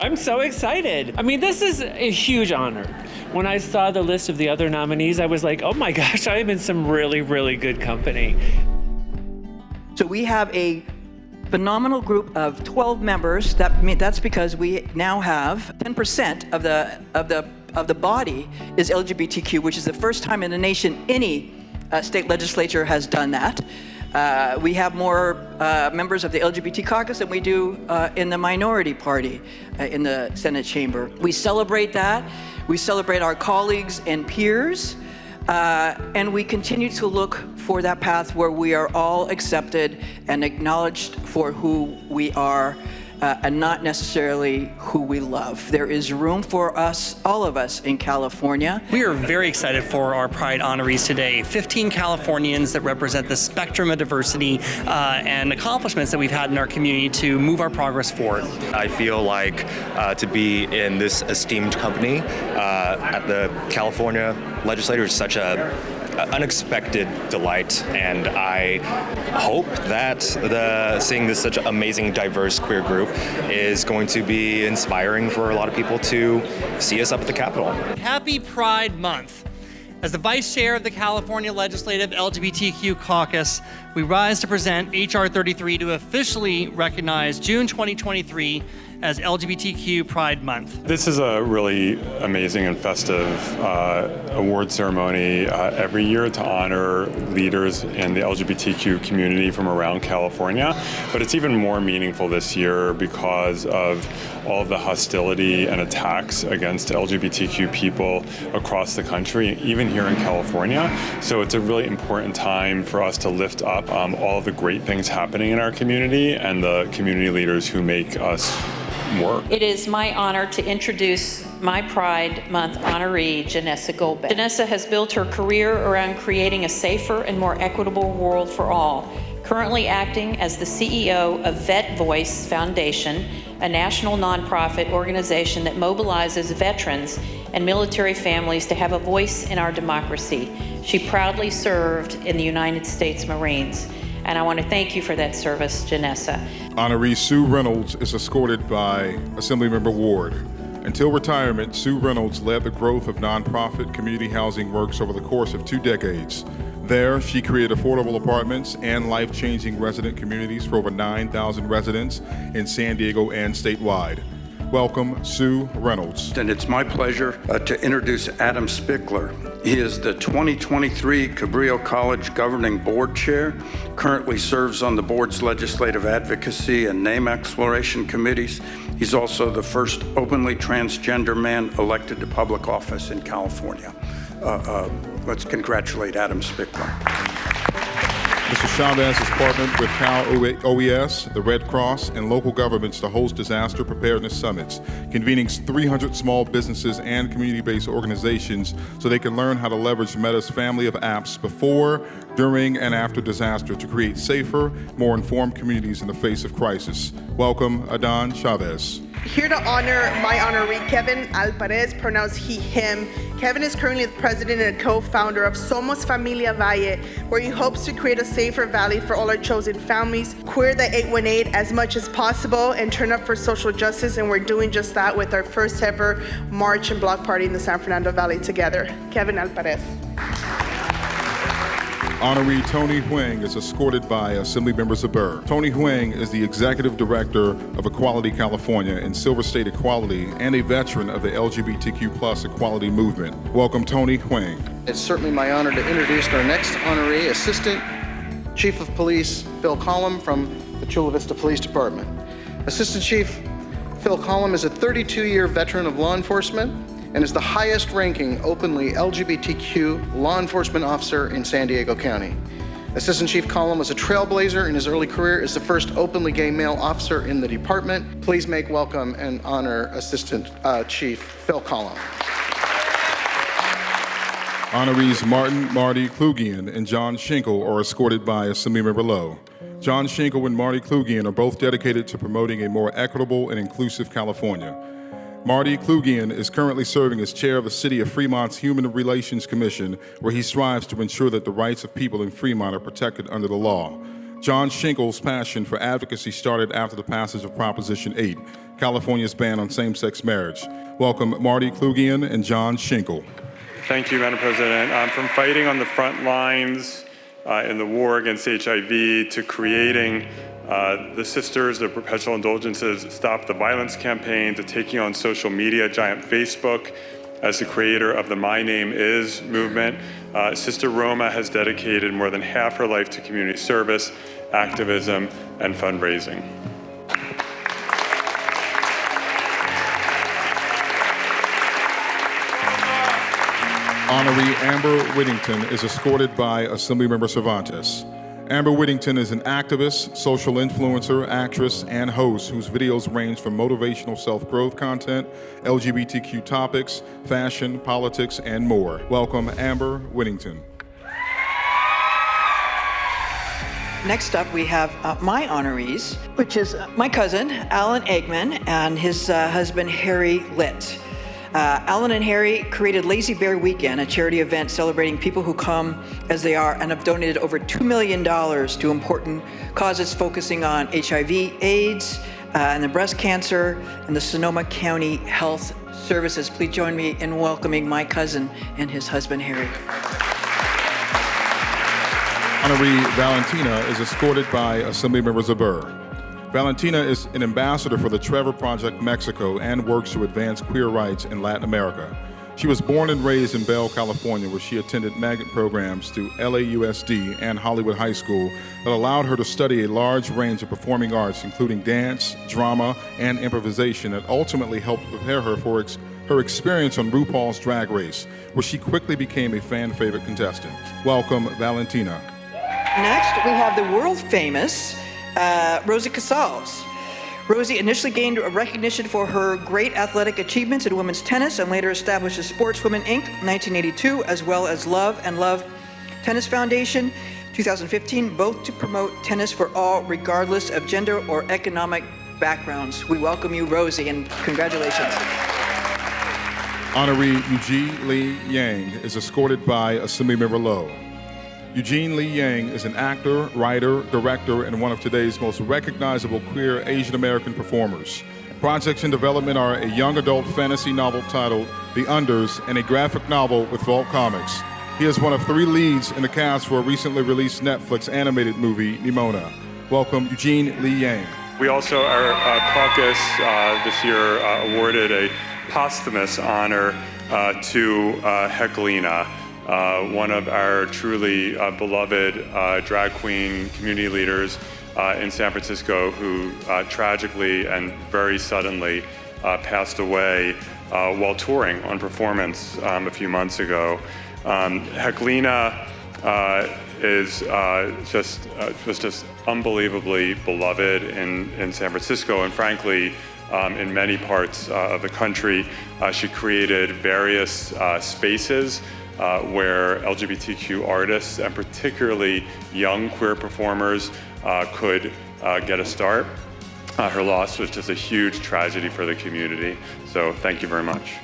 I'm so excited. I mean, this is a huge honor. When I saw the list of the other nominees, I was like, oh my gosh, I am in some really, really good company. So we have a phenomenal group of 12 members. That's because we now have 10% of the body is LGBTQ, which is the first time in the nation any state legislature has done that. We have more members of the LGBT caucus than we do in the minority party in the Senate chamber. We celebrate that. We celebrate our colleagues and peers. And we continue to look for that path where we are all accepted and acknowledged for who we are and not necessarily who we love. There is room for us, all of us in California. We are very excited for our Pride honorees today. 15 Californians that represent the spectrum of diversity and accomplishments that we've had in our community to move our progress forward. I feel like to be in this esteemed company at the California legislature is such a unexpected delight, and I hope that seeing this such an amazing, diverse queer group is going to be inspiring for a lot of people to see us up at the Capitol. Happy Pride Month. As the Vice Chair of the California Legislative LGBTQ Caucus, we rise to present H.R. 33 to officially recognize June 2023 as LGBTQ Pride Month. This is a really amazing and festive award ceremony every year to honor leaders in the LGBTQ community from around California. But it's even more meaningful this year because of all of the hostility and attacks against LGBTQ people across the country, even here in California. So it's a really important time for us to lift up all of the great things happening in our community and the community leaders who make us work. It is my honor to introduce my Pride Month honoree, Janessa Goldbeck. Janessa has built her career around creating a safer and more equitable world for all, currently acting as the CEO of Vet Voice Foundation, a national nonprofit organization that mobilizes veterans and military families to have a voice in our democracy. She proudly served in the United States Marines. And I want to thank you for that service, Janessa. Honoree Sue Reynolds is escorted by Assemblymember Ward. Until retirement, Sue Reynolds led the growth of nonprofit community housing works over the course of 2 decades. There, she created affordable apartments and life-changing resident communities for over 9,000 residents in San Diego and statewide. Welcome, Sue Reynolds. And it's my pleasure to introduce Adam Spickler. He is the 2023 Cabrillo College Governing Board Chair, currently serves on the board's legislative advocacy and name exploration committees. He's also the first openly transgender man elected to public office in California. Let's congratulate Adam Spickler. Mr. Chavez has partnered with Cal OES, the Red Cross, and local governments to host disaster preparedness summits, convening 300 small businesses and community-based organizations so they can learn how to leverage Meta's family of apps before, during, and after disaster to create safer, more informed communities in the face of crisis. Welcome, Adan Chavez. Here to honor my honoree, Kevin Alparez, pronounced he, him. Kevin is currently the president and co-founder of Somos Familia Valle, where he hopes to create a safer valley for all our chosen families, queer the 818 as much as possible, and turn up for social justice. And we're doing just that with our first ever march and block party in the San Fernando Valley together. Kevin Alparez. Honoree Tony Huang is escorted by Assemblymember Zaber. Tony Huang is the Executive Director of Equality California and Silver State Equality and a veteran of the LGBTQ+ equality movement. Welcome, Tony Huang. It's certainly my honor to introduce our next honoree, Assistant Chief of Police Phil Collum from the Chula Vista Police Department. Assistant Chief Phil Collum is a 32-year veteran of law enforcement and is the highest ranking openly LGBTQ law enforcement officer in San Diego County. Assistant Chief Collum was a trailblazer in his early career as the first openly gay male officer in the department. Please make welcome and honor Assistant Chief Phil Collum. Honorees Marty Klugian and John Schenkel are escorted by Assemblymember Lowe. John Schenkel and Marty Klugian are both dedicated to promoting a more equitable and inclusive California. Marty Klugian is currently serving as chair of the City of Fremont's Human Relations Commission, where he strives to ensure that the rights of people in Fremont are protected under the law. John Schenkel's passion for advocacy started after the passage of Proposition 8, California's ban on same-sex marriage. Welcome Marty Klugian and John Schinkel. Thank you, Madam President. From fighting on the front lines in the war against HIV to creating the Sisters, the Perpetual Indulgences, Stop the Violence campaign, to taking on social media giant Facebook as the creator of the My Name Is movement, Sister Roma has dedicated more than half her life to community service, activism, and fundraising. Honoree Amber Whittington is escorted by Assemblymember Cervantes. Amber Whittington is an activist, social influencer, actress, and host whose videos range from motivational self-growth content, LGBTQ topics, fashion, politics, and more. Welcome, Amber Whittington. Next up, we have my honorees, which is my cousin, Alan Eggman, and his husband, Harry Litt. Alan and Harry created Lazy Bear Weekend, a charity event celebrating people who come as they are, and have donated over $2 million to important causes focusing on HIV, AIDS, and the breast cancer, and the Sonoma County Health Services. Please join me in welcoming my cousin and his husband, Harry. Honoree Valentina is escorted by Assemblymember Zaber. Valentina is an ambassador for the Trevor Project Mexico and works to advance queer rights in Latin America. She was born and raised in Bell, California, where she attended magnet programs through LAUSD and Hollywood High School that allowed her to study a large range of performing arts, including dance, drama, and improvisation, that ultimately helped prepare her for her experience on RuPaul's Drag Race, where she quickly became a fan-favorite contestant. Welcome, Valentina. Next, we have the world-famous Rosie Casals. Rosie initially gained recognition for her great athletic achievements in women's tennis and later established Sportswomen Inc. 1982, as well as Love and Love Tennis Foundation 2015, both to promote tennis for all, regardless of gender or economic backgrounds. We welcome you, Rosie, and congratulations. Honoree Eugene Lee Yang is escorted by Assemblymember Lowe. Eugene Lee Yang is an actor, writer, director, and one of today's most recognizable queer Asian American performers. Projects in development are a young adult fantasy novel titled The Unders and a graphic novel with Vault Comics. He is one of 3 leads in the cast for a recently released Netflix animated movie, Nimona. Welcome, Eugene Lee Yang. We also, our caucus this year awarded a posthumous honor to Heckelina, one of our truly beloved drag queen community leaders in San Francisco, who tragically and very suddenly passed away while touring on performance a few months ago. Heckelina is just unbelievably beloved in San Francisco, and frankly, in many parts of the country. She created various spaces where LGBTQ artists, and particularly young queer performers, could get a start. Her loss was just a huge tragedy for the community, so thank you very much.